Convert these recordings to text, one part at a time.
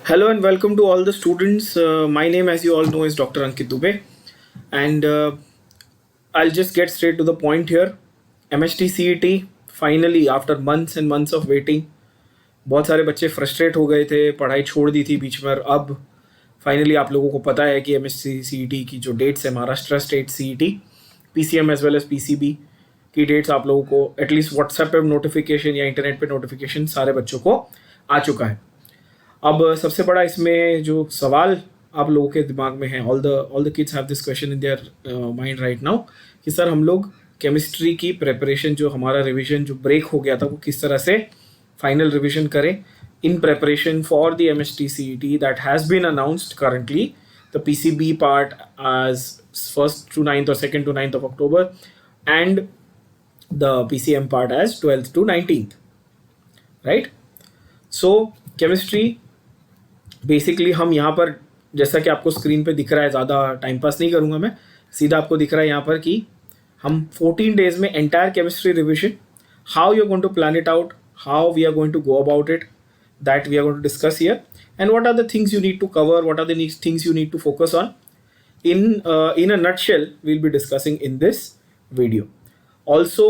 Hello and welcome to all the students. My name, as you all know, is Dr. Ankit Dubey, and I'll just get straight to the point here. MHT CET finally, after months and months of waiting, बहुत सारे बच्चे frustrate हो गए थे, पढ़ाई छोड़ दी थी बीच में, और अब फाइनली आप लोगों को पता है कि एमएचटी सीईटी की जो डेट्स है, Maharashtra state CET, PCM as well as PCB की डेट्स आप लोगों को एटलीस्ट व्हाट्सएप पे नोटिफिकेशन या इंटरनेट पे नोटिफिकेशन सारे बच्चों को आ चुका है. अब सबसे बड़ा इसमें जो सवाल आप लोगों के दिमाग में है, all the kids have this question in their mind right now कि सर हम लोग केमिस्ट्री की प्रिपरेशन, जो हमारा रिवीजन जो ब्रेक हो गया था, वो किस तरह से फाइनल रिवीजन करें in preparation for the MHT CET that has been announced currently, the PCB part as 1st to 9th or 2nd to 9th of October, and the PCM part as 12th to 19th, right? So chemistry basically हम यहाँ पर, जैसा कि आपको screen पे दिख रहा है, ज़्यादा टाइम पास नहीं करूँगा मैं, सीधा आपको दिख रहा है यहाँ पर कि हम 14 डेज में entire chemistry revision, how you're going to plan it out, how we are going to go about it, that we are going to discuss here, and what are the things you need to cover, what are the things you need to focus on. In a nutshell, we'll be discussing in this video. Also,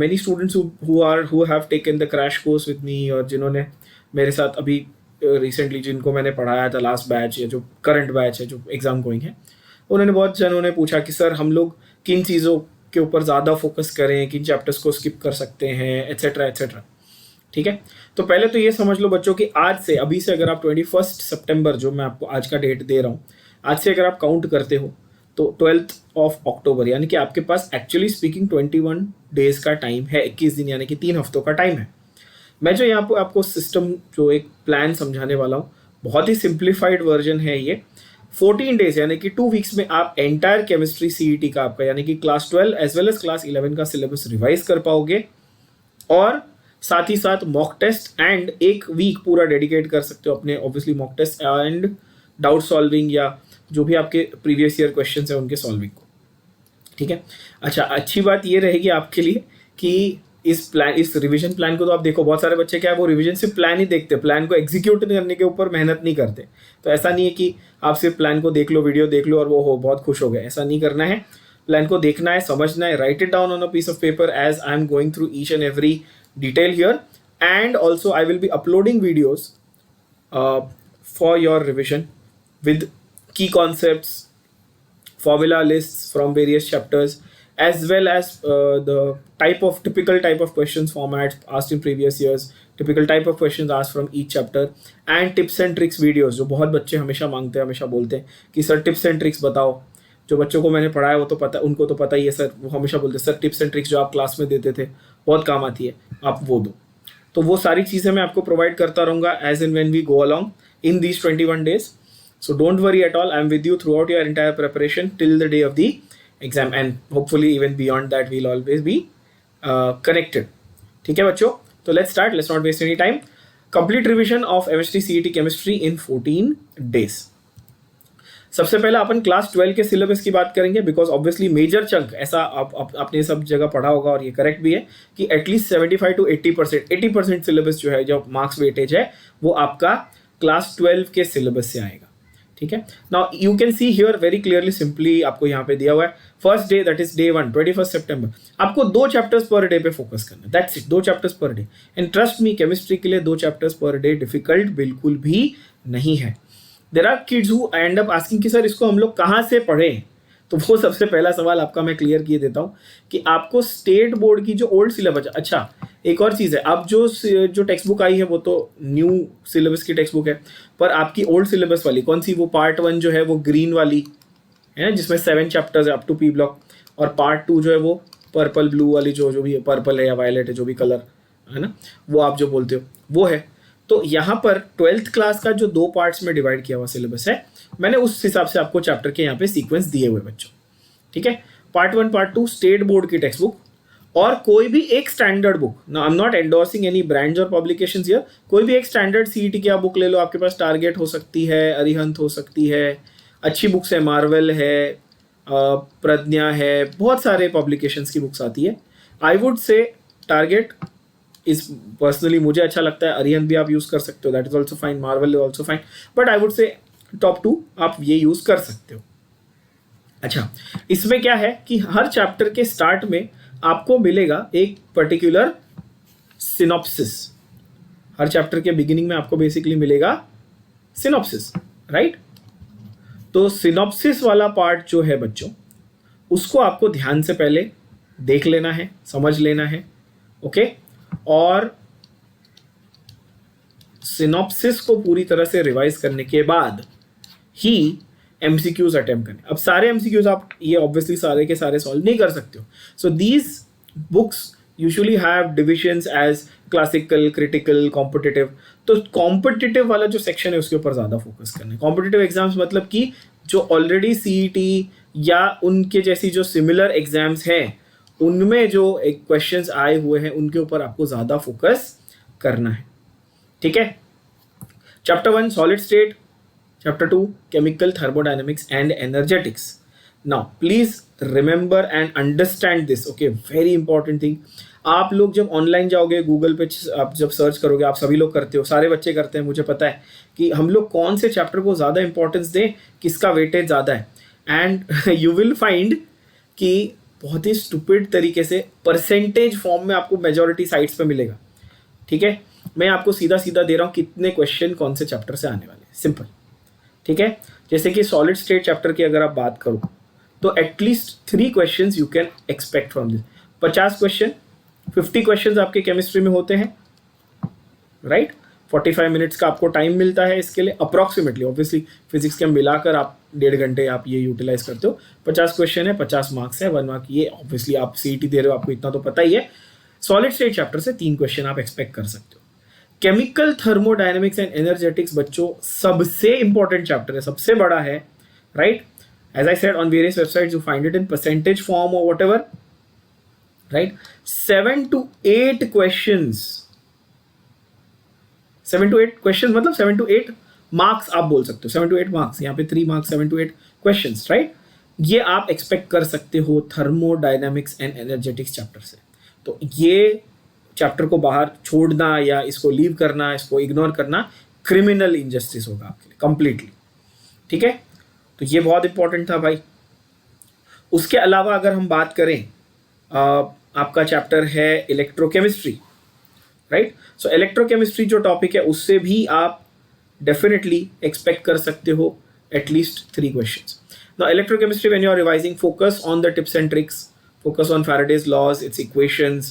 many students who have taken the crash course with me, और जिन्होंने मेरे साथ अभी recently जिनको मैंने पढ़ाया था last batch या जो करंट बैच है जो एग्ज़ाम गोइंग है, उन्होंने बहुत जनों ने पूछा कि सर हम लोग किन चीज़ों के ऊपर ज़्यादा फोकस करें, किन चैप्टर्स को स्किप कर सकते हैं, एट्सेट्रा एट्सेट्रा. ठीक है, तो पहले तो ये समझ लो बच्चों कि आज से, अभी से अगर आप 21 सितंबर, जो मैं आपको आज का डेट दे रहा हूँ, आज से अगर आप काउंट करते हो तो 12th ऑफ अक्टूबर, यानी कि आपके पास एक्चुअली स्पीकिंग 21 डेज का टाइम है, 21 दिन यानी कि 3 हफ्तों का टाइम है. मैं जो यहाँ पर आपको सिस्टम, जो एक प्लान समझाने वाला हूँ, बहुत ही सिंप्लीफाइड वर्जन है ये. 14 डेज यानी कि 2 वीक्स में आप एंटायर केमिस्ट्री सीईटी का, आपका यानी कि class 12 as well as class 11 का सिलेबस रिवाइज कर पाओगे, और साथ ही साथ मॉक टेस्ट एंड 1 वीक पूरा डेडिकेट कर सकते हो अपने obviously mock test and doubt solving, या जो भी आपके प्रीवियस ईयर क्वेश्चंस हैं उनके सॉल्विंग को. ठीक है, अच्छा, अच्छी बात ये रहेगी आपके लिए कि इस रिवीजन प्लान को तो आप देखो, बहुत सारे बच्चे क्या है, वो रिवीजन सिर्फ प्लान ही देखते, प्लान को एग्जीक्यूट करने के ऊपर मेहनत नहीं करते. तो ऐसा नहीं है कि आप सिर्फ प्लान को देख लो, वीडियो देख लो और वो हो बहुत खुश हो गए, ऐसा नहीं करना है. प्लान को देखना है, समझना है, write it down on a piece of paper as I am going through each and every detail here, and also I will be uploading videos for your revision with key concepts, formula lists from various chapters, as well as the typical type of questions formats asked in previous years, typical type of questions asked from each chapter, and tips and tricks videos जो बहुत बच्चे हमेशा मांगते हैं, हमेशा बोलते हैं कि सर टिप्स एंड ट्रिक्स बताओ. जो बच्चों को मैंने पढ़ाया वो तो पता, उनको तो पता ही है सर, वो हमेशा बोलते हैं सर टिप्स एंड ट्रिक्स जो आप क्लास में देते थे बहुत काम आती है, आप वो दो. तो वो सारी चीज़ें मैं आपको प्रोवाइड करता रहूँगा as and when we go along in these 21 days. So don't worry at all, I am with you throughout your entire preparation till the day of the exam, and hopefully even beyond that we'll always be connected. ठीक है बच्चों, तो let's start, let's not waste any time. Complete revision of MHT CET chemistry in 14 days. सबसे पहले अपन class 12 के syllabus की बात करेंगे, बिकॉज ऑब्वियसली मेजर चंक, ऐसा आपने सब जगह पढ़ा होगा और ये करेक्ट भी है कि एटलीस्ट 75 to 80% सिलेबस जो है, जो मार्क्स वेटेज है, वो आपका क्लास 12 के सिलेबस से आएगा. ठीक है, now you can see here very clearly, simply आपको यहाँ पे दिया हुआ है, first day that is day 1 21 सितंबर, आपको 2 चैप्टर्स पर डे पे फोकस करना है, that's it, 2 chapters per day. And trust me, chemistry के लिए 2 चैप्टर्स पर डे डिफिकल्ट बिल्कुल भी नहीं है. There are kids who end up asking कि सर इसको हम लोग कहाँ से पढ़ें. तो वो सबसे पहला सवाल आपका मैं क्लियर किए देता हूँ कि आपको स्टेट बोर्ड की जो ओल्ड सिलेबस, अच्छा एक और चीज़ है, अब जो टेक्स्ट बुक आई है वो तो न्यू सिलेबस की टेक्स्ट बुक है, पर आपकी ओल्ड सिलेबस वाली कौन सी, वो पार्ट 1 जो है वो ग्रीन वाली है ना, जिसमें 7 चैप्टर्स है अप टू पी ब्लॉक, और पार्ट 2 जो है वो पर्पल ब्लू वाली, जो भी पर्पल है या वायलेट है, जो भी कलर है ना, वो आप जो बोलते हो वो है. तो यहाँ पर 12th क्लास का जो 2 पार्ट्स में डिवाइड किया हुआ सिलेबस है, मैंने उस हिसाब से आपको चैप्टर के यहाँ पे सीक्वेंस दिए हुए बच्चों. ठीक है, पार्ट 1 पार्ट 2 स्टेट बोर्ड की टेक्स्ट बुक, और कोई भी एक स्टैंडर्ड बुक, ना I am not endorsing any brands और पब्लिकेशंस हियर, कोई भी एक स्टैंडर्ड सीईटी की आप बुक ले लो. आपके पास टारगेट हो सकती है, अरिहंत हो सकती है, अच्छी बुक्स है, मार्वल है, प्रज्ञा है, बहुत सारे पब्लिकेशंस की बुक्स आती है. आई वुड से टारगेट इस पर्सनली मुझे अच्छा लगता है, अरिहंत भी आप यूज़ कर सकते हो, that is also fine, Marvel is also fine, but I would say top 2 आप ये यूज़ कर सकते हो। अच्छा, इसमें क्या है कि हर चैप्टर के स्टार्ट में आपको मिलेगा एक पर्टिकुलर सिनॉप्सिस। हर चैप्टर के बिगिनिंग में आपको बेसिकली मिलेगा सिनॉप्सिस, राइट? तो सिनॉप्सिस वाला पार्ट जो है बच्चों, उसको आपको ध्यान से पहले देख लेना है, समझ लेना है, ओके? और सिनॉप्सिस को पूरी तरह से रिवाइज करने के बाद ही एमसीक्यूज अटेम्प्ट करने। अब सारे एमसीक्यूज आप ये ऑब्वियसली सारे के सारे सॉल्व नहीं कर सकते हो, so these books usually have divisions as classical, critical, competitive. तो कॉम्पिटिटिव वाला जो सेक्शन है उसके ऊपर ज़्यादा फोकस करना है। कॉम्पिटिटिव एग्जाम्स मतलब कि जो ऑलरेडी सीईटी या उनके जैसी जो सिमिलर एग्जाम्स हैं उनमें जो एक क्वेश्चंस आए हुए हैं उनके ऊपर आपको ज़्यादा फोकस करना है, ठीक है? Chapter 1 solid state, chapter 2 chemical, thermodynamics and energetics. Now please remember and understand this, okay? Very important thing. आप लोग जब ऑनलाइन जाओगे, गूगल पे आप जब सर्च करोगे, आप सभी लोग करते हो, सारे बच्चे करते हैं, मुझे पता है कि हम लोग कौन से चैप्टर को ज़्यादा इंपॉर्टेंस दें, किसका वेटेज ज़्यादा है, एंड यू विल फाइंड कि बहुत ही स्टूपिड तरीके से परसेंटेज फॉर्म में आपको मेजॉरिटी साइट्स पे मिलेगा, ठीक है? मैं आपको सीधा सीधा दे रहा हूँ कितने क्वेश्चन कौन से चैप्टर से आने वाले हैं, सिंपल, ठीक है? जैसे कि सॉलिड स्टेट चैप्टर की अगर आप बात करो तो at least 3 questions you can expect from this. 50 question, 50 questions आपके केमिस्ट्री में होते हैं, राइट? 45 मिनट्स का आपको टाइम मिलता है इसके लिए अप्रॉक्सीमेटली। ऑब्वियसली फिजिक्स के मिलाकर आप 1.5 घंटे आप ये यूटिलाइज करते हो। 50 क्वेश्चन है, 50 मार्क्स है, 1 मार्क ये ऑब्वियसली आप सीईटी दे रहे हो, आपको इतना तो पता ही है। सॉलिड स्टेट चैप्टर से 3 क्वेश्चन आप एक्सपेक्ट कर सकते हो। केमिकल, थर्मोडायनेमिक्स एंड एनर्जेटिक्स बच्चों सबसे इंपॉर्टेंट चैप्टर है, सबसे बड़ा है, right? As I said on various websites you find it in percentage form और whatever, right? 7 to 8 questions, 7 to 8 question मतलब 7 to 8 मार्क्स आप बोल सकते हो। 7 to 8 मार्क्स, यहाँ पे 3 मार्क्स, 7 to 8 क्वेश्चंस, राइट? ये आप एक्सपेक्ट कर सकते हो थर्मोडायनेमिक्स एंड एनर्जेटिक्स चैप्टर से। तो ये चैप्टर को बाहर छोड़ना या इसको लीव करना, इसको इग्नोर करना क्रिमिनल इनजस्टिस होगा आपके लिए कंप्लीटली, ठीक है? तो ये बहुत इंपॉर्टेंट था भाई। उसके अलावा अगर हम बात करें, आपका चैप्टर है इलेक्ट्रोकेमिस्ट्री, राइट? सो इलेक्ट्रोकेमिस्ट्री जो टॉपिक है उससे भी आप डेफिनेटली एक्सपेक्ट कर सकते हो at least 3 questions. Now electrochemistry when you are revising, focus on the tips and tricks, focus on Faraday's laws, its equations,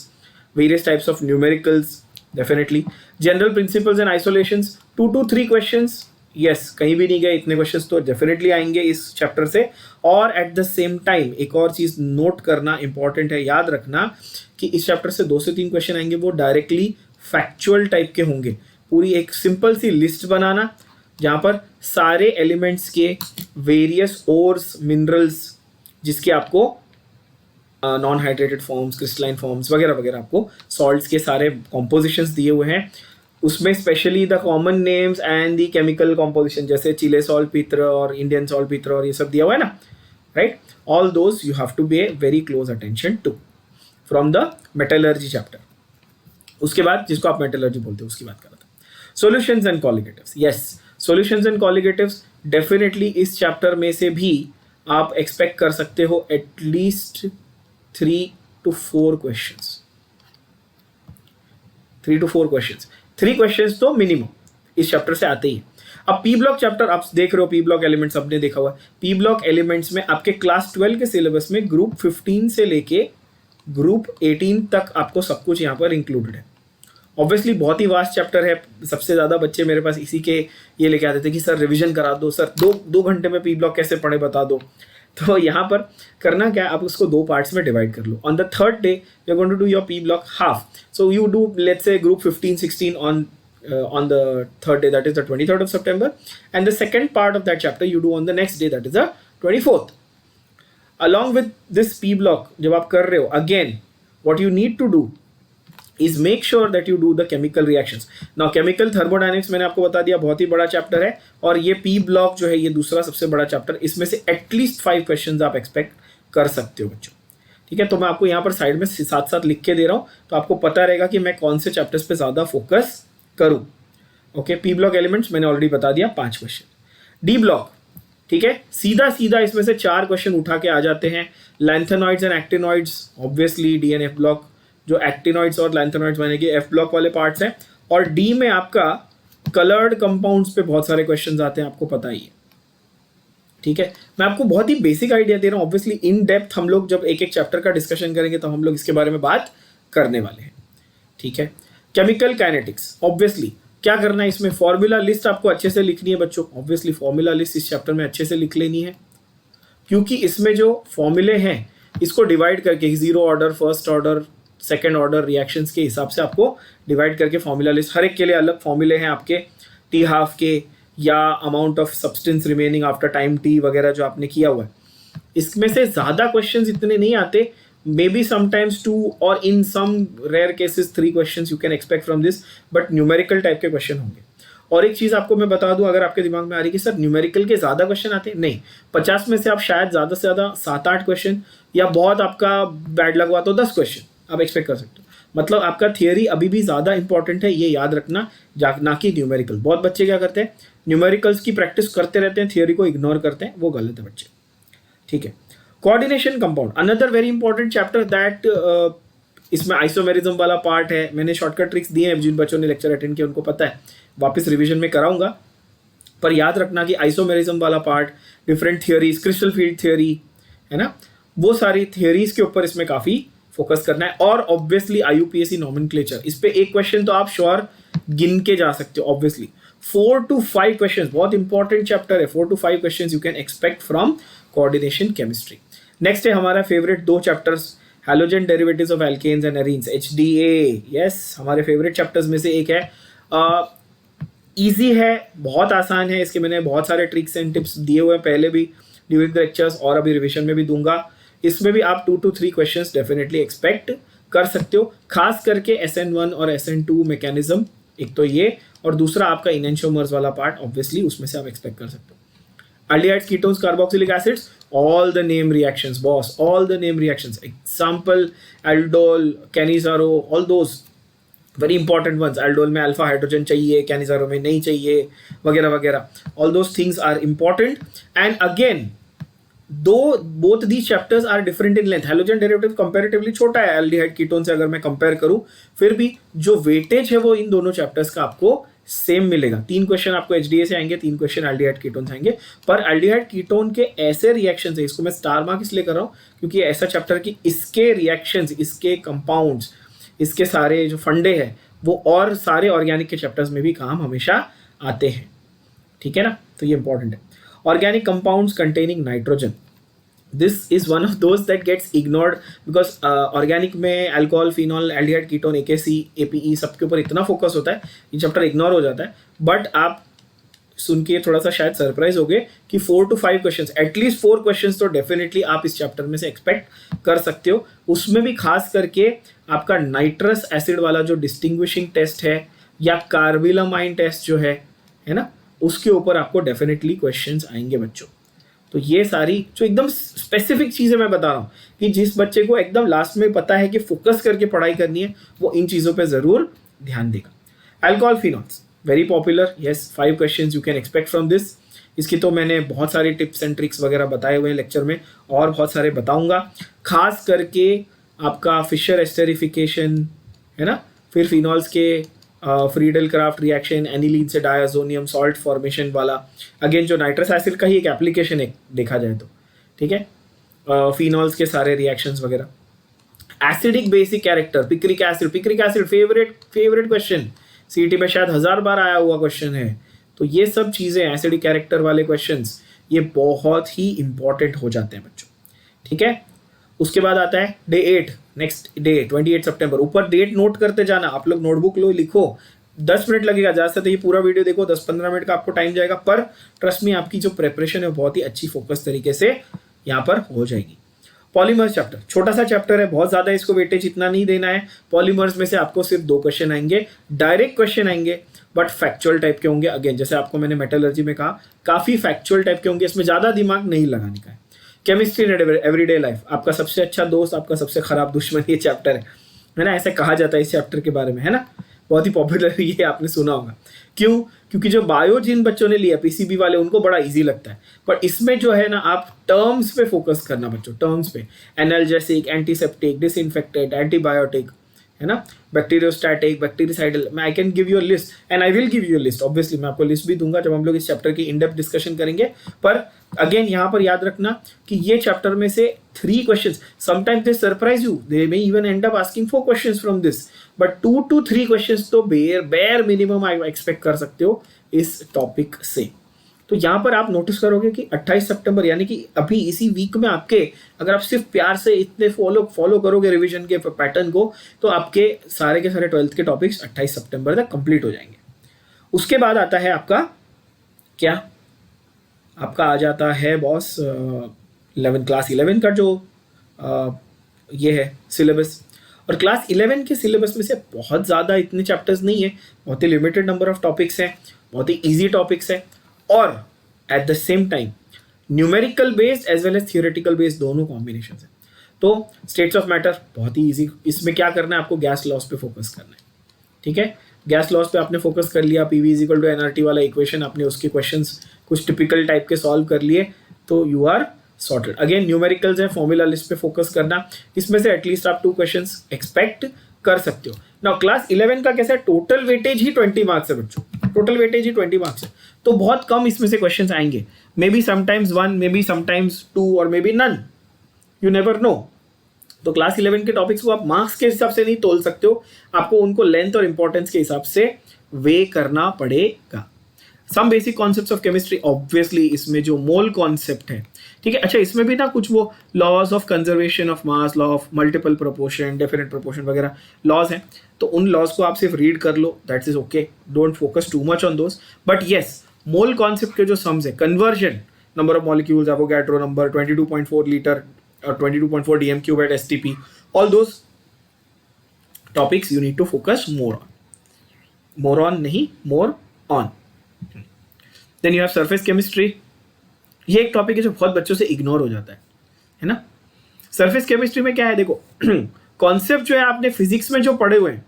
various types of numericals, definitely. General principles and isolations, 2 to 3 questions, yes, कहीं भी नहीं गए, इतने questions तो definitely आएंगे इस chapter से। और at the same time एक और चीज़ नोट करना important है, याद रखना कि इस चैप्टर से 2 से 3 क्वेश्चन आएंगे, वो डायरेक्टली फैक्चुअल टाइप के होंगे। पूरी एक सिंपल सी लिस्ट बनाना जहाँ पर सारे एलिमेंट्स के वेरियस ओर्स, मिनरल्स, जिसके आपको non hydrated forms, crystalline forms वगैरह वगैरह, आपको सॉल्ट्स के सारे कॉम्पोजिशंस दिए हुए हैं। उसमें specially the common names and the chemical composition, जैसे चिले सॉल्टपीत्र और इंडियन सॉल्टपीत्र और ये सब दिया हुआ है ना, right? All those you have to pay very close attention to from the metallurgy chapter. उसके बाद जिसको आप मेटलर्जी बोलते हो उसकी बात कर रहा था। Solutions and colligatives, yes, solutions and colligatives definitely इस चैप्टर में से भी आप एक्सपेक्ट कर सकते हो at least 3 to 4 questions, 3 to 4 questions, 3 questions तो मिनिमम इस चैप्टर से आते ही है। अब पी ब्लॉक चैप्टर आप देख रहे हो, पी ब्लॉक एलिमेंट्स आपने देखा हुआ है। पी ब्लॉक एलिमेंट्स में आपके क्लास 12 के सिलेबस में ग्रुप 15 से लेके ग्रुप 18 तक आपको सब कुछ यहाँ पर इंक्लूडेड है। ऑब्वियसली बहुत ही वास्ट चैप्टर है, सबसे ज़्यादा बच्चे मेरे पास इसी के ये लेके आते थे कि सर रिविजन करा दो, सर 2 घंटे में पी ब्लॉक कैसे पढ़े बता दो। तो यहाँ पर करना क्या है, आप उसको 2 पार्ट्स में डिवाइड कर लो। On the third day you are going to do your P block half, so you do let's say group 15-16 on the third day, that is the 23rd of September, and the second part of that chapter you do on the next day, that is the 24th. Along with this P block जब आप कर रहे हो, again what you need to do is make sure that you do the chemical reactions. Now chemical thermodynamics मैंने आपको बता दिया बहुत ही बड़ा चैप्टर है, और ये P block जो है ये दूसरा सबसे बड़ा चैप्टर, इसमें से एटलीस्ट 5 क्वेश्चंस आप एक्सपेक्ट कर सकते हो बच्चों, ठीक है, तो मैं आपको यहाँ पर साइड में साथ साथ लिख के दे रहा हूँ, तो आपको पता रहेगा कि मैं कौन से चैप्टर्स पे ज़्यादा फोकस करूँ। ओके, पी ब्लॉक एलिमेंट्स मैंने ऑलरेडी बता दिया, 5 क्वेश्चन। डी ब्लॉक, ठीक है, सीधा सीधा इसमें से 4 क्वेश्चन उठा के आ जाते हैं। Lanthanoids and actinoids, obviously D and F block, जो एक्टिनॉइड्स और लैंथेनॉइड्स माने कि एफ ब्लॉक वाले पार्ट्स हैं। और डी में आपका कलर्ड कंपाउंड्स पे बहुत सारे क्वेश्चंस आते हैं, आपको पता ही है। ठीक है, मैं आपको बहुत ही बेसिक आइडिया दे रहा हूँ। ऑब्वियसली इन डेप्थ हम लोग जब एक एक चैप्टर का डिस्कशन करेंगे तो हम लोग इसके बारे में बात करने वाले हैं। ठीक है, केमिकल काइनेटिक्स, ऑब्वियसली क्या करना है इसमें, फॉर्मूला लिस्ट आपको अच्छे से लिखनी है बच्चों। ऑब्वियसली फॉर्मूला लिस्ट इस चैप्टर में अच्छे से लिख लेनी है, क्योंकि इसमें जो फॉर्मूले हैं इसको डिवाइड करके 0 order, first order, second order reactions के हिसाब से आपको डिवाइड करके फॉर्मूला लिस्ट, हर एक के लिए अलग फॉर्मूले हैं आपके, टी हाफ के या amount of substance remaining after time T वगैरह जो आपने किया हुआ है। इसमें से ज़्यादा क्वेश्चंस इतने नहीं आते, मे बी समटाइम्स 2 और in some rare cases 3 questions you can expect from this, but numerical type के क्वेश्चन होंगे। और एक चीज़ आपको मैं बता दूं, अगर आपके दिमाग में आ रही है कि सर न्यूमेरिकल के ज़्यादा क्वेश्चन आते हैं, नहीं, 50 में से आप शायद ज़्यादा से ज़्यादा 7-8 क्वेश्चन, या बहुत आपका बैड लगवा तो 10 क्वेश्चन आप एक्सपेक्ट कर सकते हो। मतलब आपका थियोरी अभी भी ज़्यादा इंपॉर्टेंट है, ये याद रखना, ना कि न्यूमेरिकल। बहुत बच्चे क्या करते हैं, न्यूमेरिकल्स की प्रैक्टिस करते रहते हैं, थियोरी को इग्नोर करते हैं, वो गलत है बच्चे। ठीक है, coordination compound, another very important chapter that, इसमें आइसोमेरिज्म वाला पार्ट है। मैंने शॉर्टकट ट्रिक्स दिए हैं, जिन बच्चों ने लेक्चर अटेंड किया उनको पता है, वापस रिवीजन में कराऊंगा, पर याद रखना कि आइसोमेरिज्म वाला part, different theories, crystal field theory है ना, वो सारी थियोरीज के ऊपर इसमें काफ़ी फोकस करना है। और ऑब्वियसली IUPAC नॉमेनक्लेचर, इस पे एक क्वेश्चन तो आप श्योर गिन के जा सकते हो। ऑब्वियसली 4 to 5 क्वेश्चन, बहुत इंपॉर्टेंट चैप्टर है, 4 to 5 question you can expect from coordination chemistry. Next है हमारा favourite 2 chapters, halogen derivatives of alkanes and arenes, HDA, yes, हमारे फेवरेट चैप्टर्स में से एक है। ईजी है, बहुत आसान है, इसके मैंने बहुत सारे ट्रिक्स एंड टिप्स दिए हुए हैं पहले भी ड्यूरिंग द लेक्चर्स, और अभी रिविजन में भी दूंगा। इसमें भी आप 2 to 3 क्वेश्चंस डेफिनेटली एक्सपेक्ट कर सकते हो, खास करके SN1 और SN2 मैकेनिज्म, एक तो ये, और दूसरा आपका इनेंशियोमर्स वाला पार्ट, ऑब्वियसली उसमें से आप एक्सपेक्ट कर सकते हो। Aldehydes, ketones, carboxylic acids, all the name reactions, boss, all the name reactions, example aldol, canizaro, all those very important ones। aldol में अल्फा हाइड्रोजन चाहिए, canizaro में नहीं चाहिए, वगैरह वगैरह, all those things are important। and again both these chapters are different in length। Halogen derivative comparatively छोटा है aldehyde ketone से, अगर मैं कंपेयर करूं, फिर भी जो वेटेज है वो इन दोनों चैप्टर्स का आपको सेम मिलेगा। 3 क्वेश्चन आपको HDA से आएंगे, 3 क्वेश्चन एल्डिहाइड कीटोन से आएंगे। पर एल्डिहाइड कीटोन के ऐसे रिएक्शंस है, इसको मैं स्टार मार्क इसलिए कर रहा हूँ क्योंकि ऐसा चैप्टर कि इसके रिएक्शंस, इसके कंपाउंड्स, इसके सारे जो फंडे हैं वो और सारे ऑर्गेनिक के चैप्टर्स में भी काम हमेशा आते हैं। ठीक है ना, तो ये इंपॉर्टेंट है। Organic compounds containing nitrogen, this is one of those that gets ignored because organic में alcohol, phenol, aldehyde, ketone, AKC, APE सबके ऊपर इतना फोकस होता है, ये चैप्टर इग्नोर हो जाता है। बट आप सुन के थोड़ा सा शायद सरप्राइज हो गए कि 4 to 5 क्वेश्चंस, एटलीस्ट 4 क्वेश्चंस तो डेफिनेटली आप इस चैप्टर में से एक्सपेक्ट कर सकते हो। उसमें भी खास करके आपका नाइट्रस एसिड वाला जो डिस्टिंग्विशिंग टेस्ट है, या कार्बिलामाइन टेस्ट जो है ना, उसके ऊपर आपको डेफिनेटली क्वेश्चंस आएंगे बच्चों। तो ये सारी जो एकदम स्पेसिफिक चीज़ें मैं बता रहा हूँ कि जिस बच्चे को एकदम लास्ट में पता है कि फोकस करके पढ़ाई करनी है, वो इन चीज़ों पे ज़रूर ध्यान देगा। Alcohol, phenols, very popular, yes, 5 questions you can expect from this. इसकी तो मैंने बहुत सारे टिप्स एंड ट्रिक्स वगैरह बताए हुए हैं लेक्चर में, और बहुत सारे बताऊँगा। खास करके आपका फिशर एस्टेरिफिकेशन है ना, फिर फिनॉल्स के फ्रीडल क्राफ्ट रिएक्शन, एनिलीन से डायाजोनियम सॉल्ट फॉर्मेशन वाला, अगेन जो नाइट्रस एसिड का ही एक एप्लीकेशन है देखा जाए तो, ठीक है। फिनॉल्स के सारे रिएक्शंस वगैरह, acidic basic character, picric acid favourite question, CET में शायद 1000 बार आया हुआ क्वेश्चन है। तो ये सब चीज़ें, एसिडिक कैरेक्टर वाले क्वेश्चंस, ये बहुत ही इंपॉर्टेंट हो जाते हैं बच्चों, ठीक है। उसके बाद आता है डे 8, नेक्स्ट डे 28 सितंबर। ऊपर डेट नोट करते जाना, आप लोग नोटबुक लो, लिखो, 10 मिनट लगेगा ज़्यादा से, तो ये पूरा वीडियो देखो, 10-15 मिनट का आपको टाइम जाएगा, पर ट्रस्ट में आपकी जो प्रेपरेशन है बहुत ही अच्छी फोकस तरीके से यहाँ पर हो जाएगी। पॉलीमर्स चैप्टर, छोटा सा चैप्टर है, बहुत ज़्यादा इसको वेटेज इतना नहीं देना है। पॉलीमर्स में से आपको सिर्फ 2 क्वेश्चन आएंगे, डायरेक्ट क्वेश्चन आएंगे, बट फैक्चुअल टाइप के होंगे। अगेन जैसे आपको मैंने मेटलर्जी में कहा, काफ़ी फैक्चुअल टाइप के होंगे, इसमें ज़्यादा दिमाग नहीं लगाने का है। केमिस्ट्री इन एवरीडे लाइफ, आपका सबसे अच्छा दोस्त, आपका सबसे खराब दुश्मन, ये चैप्टर है ना, ऐसे कहा जाता है इस चैप्टर के बारे में, है ना, बहुत ही पॉपुलर, ये आपने सुना होगा। क्यों? क्योंकि जो बायो जिन बच्चों ने लिया पीसीबी वाले, उनको बड़ा इजी लगता है, पर इसमें जो है ना, आप टर्म्स पे फोकस करना बच्चों, टर्म्स पे, एनाल्जेसिक, एंटीसेप्टिक, डिसइंफेक्टेंट, एंटीबायोटिक, है ना, बैक्टीरियोस्टैटिक, बैक्टीरिसाइडल, मैं I can give you a list and I will give you a list, obviously मैं आपको लिस्ट भी दूंगा जब हम लोग इस चैप्टर की इन डेप्थ डिस्कशन करेंगे। पर अगेन यहाँ पर याद रखना कि ये चैप्टर में से 3 questions, sometimes they surprise you, they may even and up asking 4 questions from this, but 2 to 3 questions तो बेयर मिनिमम आप एक्सपेक्ट कर सकते हो इस टॉपिक से। तो यहाँ पर आप नोटिस करोगे कि 28 सितंबर यानी कि अभी इसी वीक में आपके, अगर आप सिर्फ प्यार से इतने फॉलो करोगे रिवीजन के पैटर्न को, तो आपके सारे के सारे 12th के टॉपिक्स 28 सितंबर तक कंप्लीट हो जाएंगे। उसके बाद आता है आपका क्या, आपका आ जाता है बॉस 11 क्लास 11 का जो ये है सिलेबस। और क्लास 11 के सिलेबस में से बहुत ज़्यादा इतने चैप्टर्स नहीं है, बहुत ही लिमिटेड नंबर ऑफ टॉपिक्स हैं, बहुत ही ईजी टॉपिक्स हैं, और at the same time numerical based as well as theoretical based दोनों कॉम्बिनेशन है। तो स्टेट्स ऑफ मैटर बहुत ही ईजी, इसमें क्या करना है, आपको गैस लॉस पे फोकस करना है, ठीक है। गैस लॉस पे आपने फोकस कर लिया, PV is equal to NRT वाला इक्वेशन, आपने उसके क्वेश्चंस कुछ टिपिकल टाइप के सॉल्व कर लिए, तो you are sorted. Again numericals है, फॉर्मूला लिस्ट पे फोकस करना, इसमें से एटलीस्ट आप 2 क्वेश्चंस एक्सपेक्ट कर सकते हो। नाउ क्लास 11 का कैसा है, टोटल वेटेज ही 20 मार्क्स है बच्चों, टोटल वेटेज ही 20 मार्क्स है, तो बहुत कम इसमें से क्वेश्चंस आएंगे, maybe sometimes 1, maybe sometimes 2 और maybe none, you never know. तो क्लास 11 के टॉपिक्स को आप मार्क्स के हिसाब से नहीं तोल सकते हो, आपको उनको लेंथ और इंपॉर्टेंस के हिसाब से वे करना पड़ेगा। Some basic concepts of chemistry, obviously इसमें जो मोल कॉन्सेप्ट है, ठीक है। अच्छा, इसमें भी ना कुछ वो laws of conservation of mass, law of multiple proportion, definite proportion वगैरह लॉज हैं, तो उन लॉज को आप सिर्फ रीड कर लो, that's is okay, don't focus too much on those. But yes, mole concept के जो सम्स है, conversion, number of molecules, Avogadro number, 22.4 litre और 22.4 dm³ at STP, all those topics you need to focus more on नहीं, more on. Then you have surface chemistry. ये एक topic है जो बहुत बच्चों से इग्नोर हो जाता है ना। सरफेस केमिस्ट्री में क्या है, देखो कॉन्सेप्ट जो है आपने फिजिक्स में जो पढ़े हुए हैं,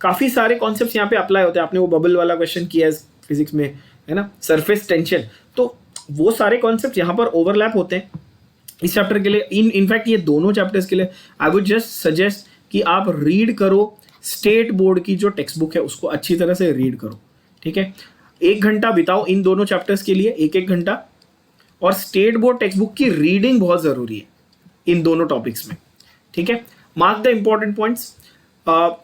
काफ़ी सारे कॉन्सेप्ट्स यहाँ पे अप्लाई होते हैं। आपने वो बबल वाला क्वेश्चन किया है फिजिक्स में, है ना, सरफेस टेंशन, तो वो सारे कॉन्सेप्ट यहाँ पर ओवरलैप होते हैं इस चैप्टर के लिए। इनफैक्ट ये दोनों चैप्टर्स के लिए आई वुड जस्ट सजेस्ट कि आप रीड करो, स्टेट बोर्ड की जो टेक्स्ट बुक है उसको अच्छी तरह से रीड करो, ठीक है। 1 घंटा बिताओ इन दोनों चैप्टर्स के लिए, 1-1 घंटा, और स्टेट बोर्ड टेक्स्ट बुक की रीडिंग बहुत ज़रूरी है इन दोनों टॉपिक्स में, ठीक है। Mark the important points.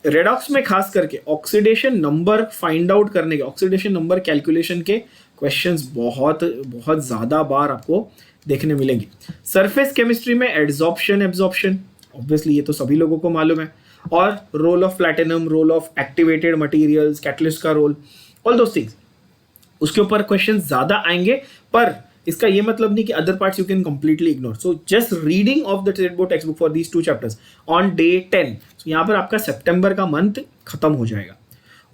Redox में खास करके ऑक्सीडेशन नंबर फाइंड आउट करने के, ऑक्सीडेशन नंबर कैलकुलेशन के क्वेश्चंस बहुत बहुत ज़्यादा बार आपको देखने मिलेंगे। सरफेस केमिस्ट्री में एड्सॉर्प्शन, एब्जॉर्प्शन, ऑब्वियसली ये तो सभी लोगों को मालूम है, और role of platinum, role of activated materials, catalyst का रोल, ऑल दोस थिंग्स, उसके ऊपर क्वेश्चन ज़्यादा आएंगे। पर इसका ये मतलब नहीं कि other parts you can completely ignore. So just reading of the state board text book for these 2 chapters on day 10, so यहाँ पर आपका सितंबर का मंथ खत्म हो जाएगा।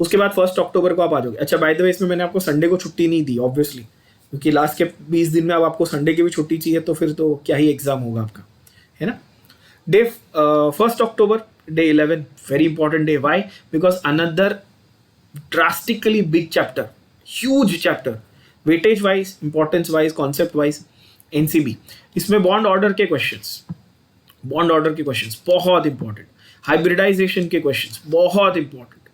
उसके बाद 1 अक्टूबर को आप आ जाओगे। अच्छा, बाय द वे इसमें मैंने आपको संडे को छुट्टी नहीं दी ऑब्वियसली, क्योंकि लास्ट के 20 दिन में अब आपको संडे की भी छुट्टी चाहिए, तो फिर तो क्या ही एग्जाम होगा आपका, है ना। Day 1 October, day 11, very important day. Why? Because another drastically big chapter, huge chapter, weightage wise, importance wise, concept wise, NCB. इसमें बॉन्ड ऑर्डर के क्वेश्चंस, बॉन्ड ऑर्डर के क्वेश्चंस बहुत इंपॉर्टेंट, हाइब्रिडाइजेशन के क्वेश्चंस बहुत इंपॉर्टेंट,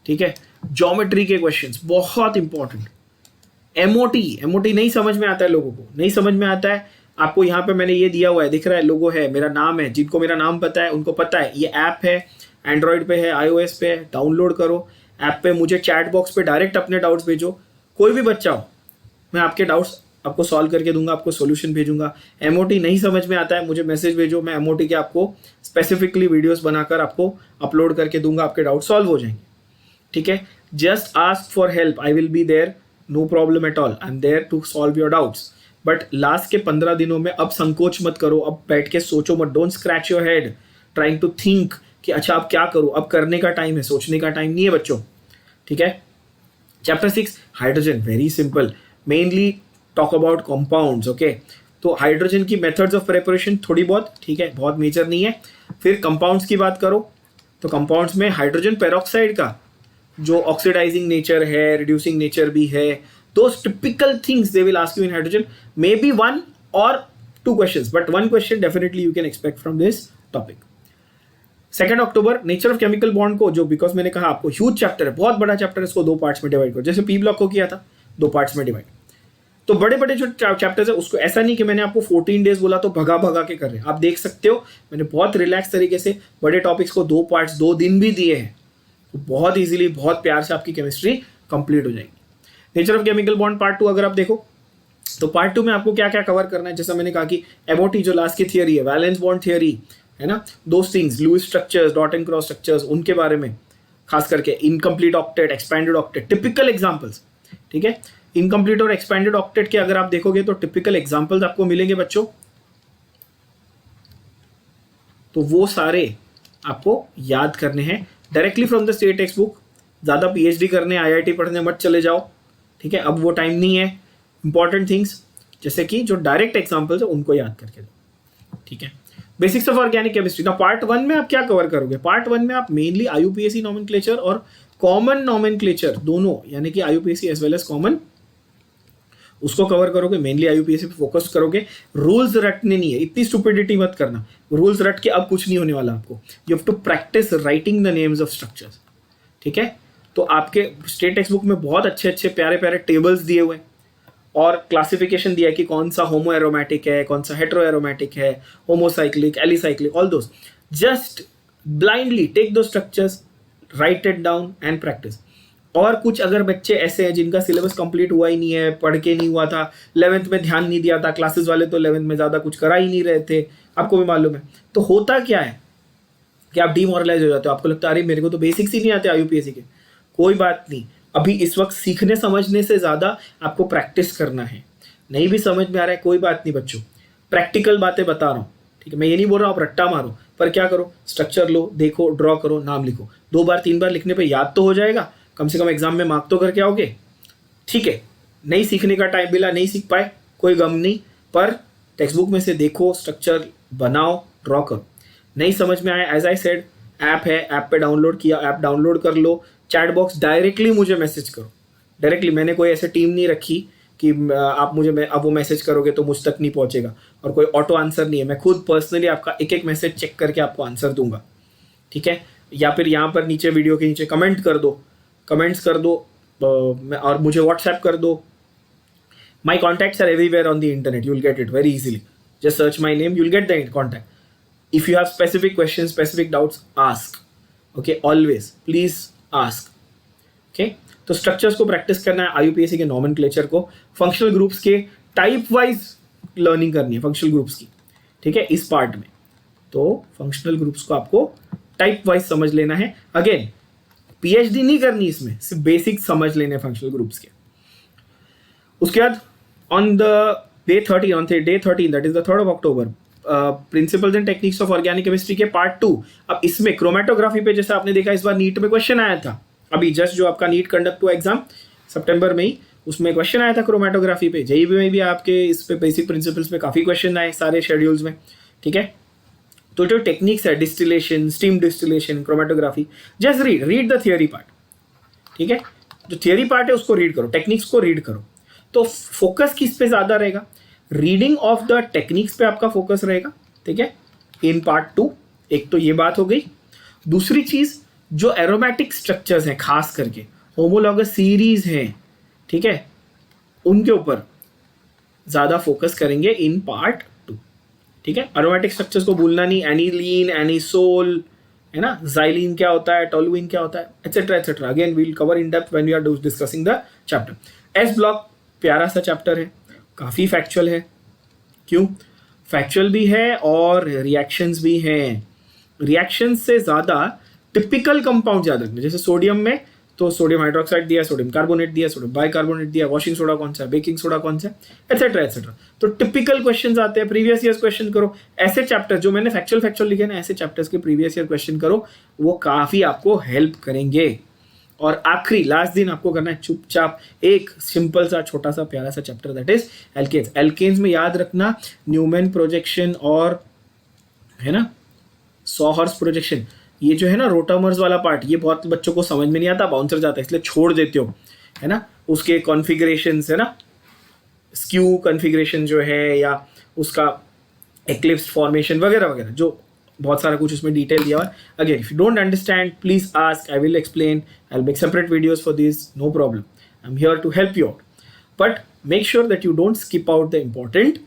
ठीक है, geometry के questions बहुत इंपॉर्टेंट, एमओटी नहीं समझ में आता है लोगों को, नहीं समझ में आता है आपको। यहाँ पे मैंने ये दिया हुआ है, दिख रहा है, लोगो है, मेरा नाम है, जिनको मेरा नाम पता है उनको पता है। ये ऐप है, एंड्रॉयड पे है, iOS पे है, डाउनलोड करो ऐप पे, मुझे चैट बॉक्स पे डायरेक्ट अपने डाउट्स भेजो, कोई भी बच्चा हो, मैं आपके डाउट्स आपको सॉल्व करके दूंगा, आपको सॉल्यूशन भेजूंगा। एमओटी नहीं समझ में आता है, मुझे मैसेज भेजो, मैं एमओटी के आपको स्पेसिफिकली वीडियोस बनाकर आपको अपलोड करके दूंगा, आपके डाउट सॉल्व हो जाएंगे, ठीक है। Just ask for help, I will be there, no problem at all, I am there to solve your doubts. But last के 15 दिनों में अब संकोच मत करो, अब बैठ के सोचो मत, don't scratch your head trying to think कि अच्छा अब क्या करूँ, अब करने का टाइम है, सोचने का टाइम नहीं है बच्चों, ठीक है। Chapter 6 hydrogen, very simple, mainly talk about compounds, okay. तो हाइड्रोजन की मेथड्स ऑफ प्रिपरेशन थोड़ी बहुत, ठीक है, बहुत मेजर नहीं है। फिर कंपाउंड्स की बात करो तो कंपाउंड्स में हाइड्रोजन पेरोक्साइड का जो ऑक्सीडाइजिंग नेचर है, रिड्यूसिंग नेचर भी है, those typical things they will ask you in hydrogen, may be 1 or 2 questions, but 1 question definitely you can expect from this topic. 2 October nature of chemical bond को, जो because मैंने कहा आपको huge chapter है, बहुत बड़ा चैप्टर है, इसको 2 पार्ट्स में डिवाइड करो, जैसे पी ब्लॉक को किया था 2 पार्ट्स में डिवाइड। तो बड़े बड़े जो चैप्टर्स है उसको ऐसा नहीं कि मैंने आपको 14 डेज बोला तो भगा भगा के कर रहे हैं, आप देख सकते हो मैंने बहुत रिलैक्स तरीके से बड़े टॉपिक्स को 2 पार्ट्स 2 दिन भी दिए हैं, तो बहुत इजीली बहुत प्यार से आपकी केमिस्ट्री कंप्लीट हो जाएगी। Nature of chemical bond part 2 अगर आप देखो तो पार्ट 2 में आपको क्या क्या कवर करना है, जैसा मैंने कहा कि एमओटी जो लास्ट की थियरी है, वैलेंस बॉन्ड थियरी है ना, those things, Lewis structures, dot and cross structures, उनके बारे में, खास करके incomplete octet, expanded octet, typical examples, ठीक है। इनकम्प्लीट और एक्सपैंडेड ऑक्टेट के अगर आप देखोगे तो टिपिकल एग्जांपल्स आपको मिलेंगे बच्चों, तो वो सारे आपको याद करने हैं directly from the state text book. ज़्यादा पीएचडी करने, आईआईटी पढ़ने मत चले जाओ, ठीक है, अब वो टाइम नहीं है। इंपॉर्टेंट थिंग्स जैसे कि जो डायरेक्ट एग्जांपल्स है उनको याद करके दो, ठीक है। बेसिक्स ऑफ ऑर्गेनिक केमिस्ट्री, ना पार्ट 1 में आप क्या कवर करोगे, पार्ट 1 में आप मेनली आईयूपीएसी नोमेनक्लेचर और कॉमन नोमेनक्लेचर दोनों, यानी कि IUPAC as well as common, उसको कवर करोगे, मेनली आईयूपीएसी पे फोकस करोगे। रूल्स रटने नहीं है, इतनी स्टुपिडिटी मत करना, रूल्स रट के अब कुछ नहीं होने वाला आपको, you have to practise writing the names of structures, ठीक है। तो आपके स्टेट टेक्स्ट बुक में बहुत अच्छे अच्छे प्यारे प्यारे टेबल्स दिए हुए हैं और क्लासिफिकेशन दिया है कि कौन सा होमो एरोमेटिक है, कौन सा हेटेरो एरोमेटिक है, homocyclic, alicyclic, all those. Just blindly take दो structures, write it down and practise. और कुछ अगर बच्चे ऐसे हैं जिनका सिलेबस कंप्लीट हुआ ही नहीं है, पढ़ के नहीं हुआ था, 11th में ध्यान नहीं दिया था, क्लासेस वाले तो 11th में ज़्यादा कुछ करा ही नहीं रहे थे, आपको भी मालूम है, तो होता क्या है कि आप डीमोरलाइज हो जाते हो, आपको लगता है अरे मेरे को तो बेसिक्स ही नहीं आते आईयूपीएसी के। कोई बात नहीं, अभी इस वक्त सीखने समझने से ज़्यादा आपको प्रैक्टिस करना है। नहीं भी समझ में आ रहा है कोई बात नहीं बच्चों, प्रैक्टिकल बातें बता रहा हूँ, ठीक है। मैं ये नहीं बोल रहा हूँ आप रट्टा मारो, पर क्या करो, स्ट्रक्चर लो, देखो, ड्रॉ करो, नाम लिखो, 2 बार 3 बार लिखने पे याद तो हो जाएगा, कम से कम एग्जाम में मार्क तो करके आओगे, ठीक है। नहीं सीखने का टाइम मिला, नहीं सीख पाए, कोई गम नहीं, पर टेक्स्ट बुक में से देखो, स्ट्रक्चर बनाओ, ड्रॉ करो। नहीं समझ में आया, एज आई सेड, ऐप है, ऐप पे डाउनलोड किया, ऐप डाउनलोड कर लो, चैट बॉक्स डायरेक्टली मुझे मैसेज करो, डायरेक्टली। मैंने कोई ऐसे टीम नहीं रखी कि आप मुझे अब वो मैसेज करोगे तो मुझ तक नहीं पहुंचेगा, और कोई ऑटो आंसर नहीं है, मैं खुद पर्सनली आपका एक एक मैसेज चेक करके आपको आंसर दूंगा, ठीक है। या फिर यहाँ पर नीचे वीडियो के नीचे कमेंट्स कर दो और मुझे व्हाट्सएप कर दो। My contacts are everywhere on the internet, you will get it very easily, just search my name, you will get the contact. If you have specific question, specific doubts, ask, okay, always please ask, okay. तो structures को practice करना है, IUPAC के nomenclature को, functional groups के type wise learning करनी है, functional groups की, ठीक है, इस पार्ट में। तो फंक्शनल ग्रुप्स को आपको टाइप वाइज समझ लेना है। अगेन पीएचडी नहीं करनी इसमें, सिर्फ बेसिक समझ लेने फंक्शनल ग्रुप्स के। उसके बाद on the day 13 that is the 3rd of October, principles and techniques of organic chemistry के पार्ट 2। अब इसमें क्रोमेटोग्राफी पे, जैसे आपने देखा इस बार नीट में क्वेश्चन आया था, अभी जस्ट जो आपका नीट कंडक्ट हुआ एग्जाम सितंबर में ही, उसमें क्वेश्चन आया था क्रोमेटोग्राफी पे। जेईबी में भी आपके इस पे बेसिक प्रिंसिपल्स पे काफ़ी क्वेश्चन आए सारे शेड्यूल्स में, ठीक है। तो जो टेक्निक्स है, distillation, steam distillation, chromatography, just read the theory part, ठीक है। जो थियोरी पार्ट है उसको रीड करो, टेक्निक्स को रीड करो। तो फोकस किस पे ज़्यादा रहेगा, रीडिंग ऑफ द टेक्निक्स पे आपका फोकस रहेगा, ठीक है, इन पार्ट 2। एक तो ये बात हो गई। दूसरी चीज़, जो एरोमेटिक स्ट्रक्चर्स हैं, खास करके होमोलॉगस सीरीज हैं, ठीक है, उनके ऊपर ज़्यादा फोकस करेंगे इन पार्ट 2, ठीक है। एरोमेटिक स्ट्रक्चर्स को भूलना नहीं, एनिलीन, एनिसोल, है ना, जाइलिन क्या होता है, टोलुइन क्या होता है, etcetera etcetera. Again we will cover in depth when we are discussing the chapter. S block प्यारा सा चैप्टर है, काफ़ी फैक्चुअल है। क्यों फैक्चुअल भी है और रिएक्शंस भी हैं। रिएक्शंस से ज़्यादा टिपिकल कंपाउंड याद रखना, जैसे सोडियम में तो सोडियम हाइड्रोक्साइड दिया, सोडियम कार्बोनेट दिया, सोडियम बाइकार्बोनेट दिया, वॉशिंग सोडा कौन सा है, बेकिंग सोडा कौन सा है, एटसेट्रा एटसेट्रा। तो टिपिकल क्वेश्चंस आते हैं, प्रीवियस ईयर क्वेश्चन करो। ऐसे चैप्टर जो मैंने फैक्चुअल लिखे ना, ऐसे चैप्टर्स के प्रीवियस ईयर क्वेश्चन करो, वो काफ़ी आपको हेल्प करेंगे। और आखिरी लास्ट दिन आपको करना है चुपचाप एक सिंपल सा छोटा सा प्यारा सा chapter, that is alkanes. Alkanes में याद रखना न्यूमैन प्रोजेक्शन और है ना सॉहर्स प्रोजेक्शन, ये जो है ना रोटामर्स वाला पार्ट, ये बहुत बच्चों को समझ में नहीं आता, बाउंसर जाता है इसलिए छोड़ देते हो, है ना। उसके कॉन्फ़िगरेशंस है ना, स्क्यू कॉन्फ़िगरेशन जो है या उसका एक्लिप्स फॉर्मेशन वगैरह वगैरह, जो बहुत सारा कुछ उसमें डिटेल दिया हुआ है। Again if you don't understand please ask, I will explain, I will make separate videos for this, no problem, I am here to help you out, but make sure that you don't skip out the important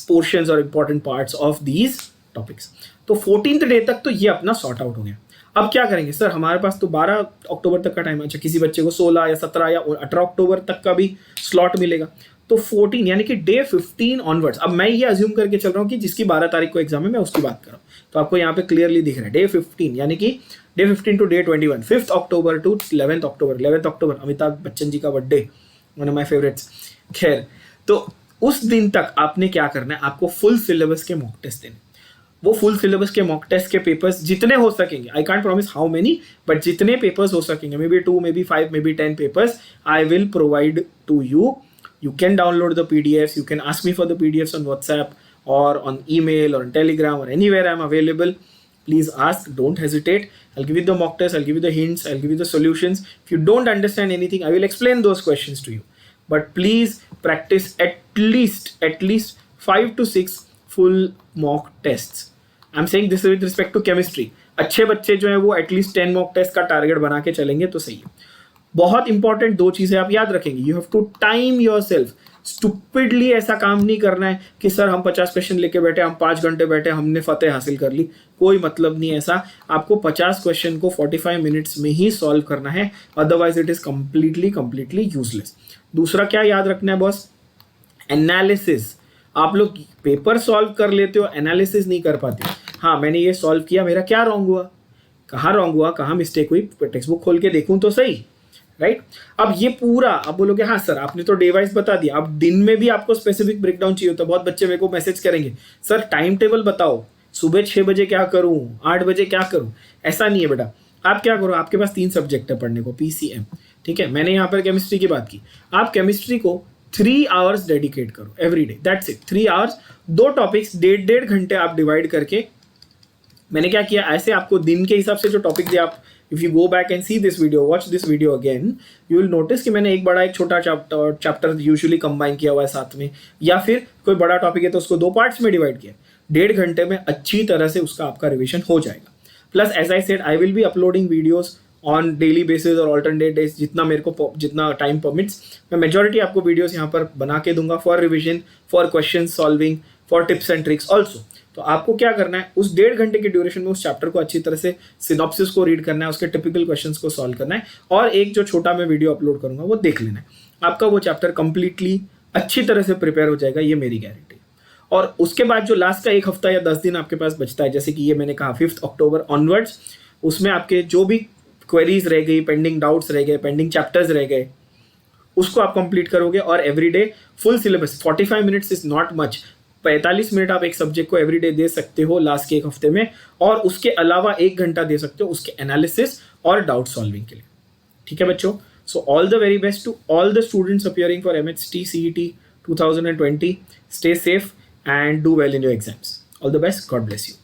portions और important parts of these topics. तो 14th day तक तो ये अपना sort out हो गया। अब क्या करेंगे सर, हमारे पास तो 12 अक्टूबर तक का टाइम है, अच्छा किसी बच्चे को 16 या 17 या 18 अक्टूबर तक का भी स्लॉट मिलेगा, तो 14 यानी कि डे 15 ऑनवर्ड्स। अब मैं ये अज्यूम करके चल रहा हूँ कि जिसकी 12 तारीख को एग्जाम है मैं उसकी बात कर रहा हूँ, तो आपको यहाँ पे क्लियरली दिख रहा है डे 15 यानी कि day 15 to day 21, 5th October to 11th October. 11th October Amitabh Bachchan ji का birthday, one of my favourites. खैर, तो उस दिन तक आपने क्या करना है, आपको फुल सिलेबस के मॉक टेस्ट देने। वो फुल सिलेबस के मॉक टेस्ट के पेपर्स जितने हो सकेंगे, I can't promise how many, but जितने पेपर्स हो सकेंगे, maybe 2, maybe 5, maybe 10 papers, I will provide to you. You can download the PDFs. You can ask me for the PDFs on WhatsApp or on email or on Telegram or anywhere I'm available. Please ask. Don't hesitate. I'll give you the mock test. I'll give you the hints. I'll give you the solutions. If you don't understand anything, I will explain those questions to you. But please practice at least 5 to 6 full mock tests. I'm saying this with respect to chemistry. अच्छे बच्चे जो है वो at least 10 mock test का target बना के चलेंगे तो सही है। बहुत इंपॉर्टेंट 2 चीजें आप याद रखेंगे, you have to time yourself. Stupidly ऐसा काम नहीं करना है कि सर हम 50 क्वेश्चन लेके बैठे, हम 5 घंटे बैठे, हमने फतेह हासिल कर ली, कोई मतलब नहीं ऐसा। आपको 50 क्वेश्चन को 45 मिनट्स में ही सॉल्व करना है, otherwise it is completely useless. दूसरा क्या याद रखना है बॉस, एनालिसिस। आप लोग पेपर सॉल्व कर लेते हो, एनालिसिस नहीं कर पाते। हाँ मैंने ये सॉल्व किया, मेरा क्या रॉन्ग हुआ, कहाँ रॉन्ग हुआ, कहाँ मिस्टेक हुई, टेक्स्ट बुक खोल के देखूं तो सही, राइट। अब ये पूरा आप बोलोगे हाँ सर आपने तो डे वाइज बता दिया, अब दिन में भी आपको स्पेसिफिक ब्रेकडाउन चाहिए होता है। बहुत बच्चे मेरे को मैसेज करेंगे सर टाइम टेबल बताओ, सुबह 6 बजे क्या करूं, 8 बजे क्या करूं। ऐसा नहीं है बेटा, आप क्या करो, आपके पास 3 सब्जेक्ट है पढ़ने को, PCM, ठीक है। मैंने यहाँ पर केमिस्ट्री की बात की, आप केमिस्ट्री को 3 आवर्स डेडिकेट करो every day, that's it. 3 hours, 2 topics, 1.5 घंटे आप डिवाइड करके। मैंने क्या किया, ऐसे आपको दिन के हिसाब से जो टॉपिक दिया, आप if you go back and see this video, watch this video again, you will notice कि मैंने एक बड़ा एक छोटा चैप्टर यूजुअली कंबाइन किया हुआ है साथ में, या फिर कोई बड़ा टॉपिक है तो उसको 2 पार्ट्स में डिवाइड किया। 1.5 घंटे में अच्छी तरह से उसका आपका रिविजन हो जाएगा। Plus as I said, I will be uploading videos on daily basis और ऑल्टरनेट डेज, जितना मेरे को जितना टाइम परमिट्स। मैं मेजॉरिटी आपको वीडियोस यहाँ पर बना के दूंगा for revision, for question solving, for tips and tricks also. तो आपको क्या करना है, उस 1.5 घंटे के ड्यूरेशन में उस चैप्टर को अच्छी तरह से सिनॉप्सिस को रीड करना है, उसके टिपिकल क्वेश्चंस को सॉल्व करना है, और एक जो छोटा मैं वीडियो अपलोड करूंगा वो देख लेना है। आपका वो चैप्टर कंप्लीटली अच्छी तरह से प्रिपेयर हो जाएगा, ये मेरी गारंटी। और उसके बाद जो लास्ट का 1 हफ्ता या 10 दिन आपके पास बचता है, जैसे कि ये मैंने कहा 5th अक्टूबर ऑनवर्ड्स, उसमें आपके जो भी क्वेरीज रह गई, पेंडिंग डाउट्स रह गए, पेंडिंग चैप्टर्स रह गए, उसको आप कंप्लीट करोगे। और everyday full syllabus, 45 minutes is not much, 45 minute आप एक सब्जेक्ट को एवरीडे दे सकते हो लास्ट के 1 हफ्ते में, और उसके अलावा 1 घंटा दे सकते हो उसके एनालिसिस और डाउट सॉल्विंग के लिए, ठीक है बच्चों। So all the very best to all the students appearing for MHT CET 2020. Stay safe and do well in your exams. All the best. God bless you.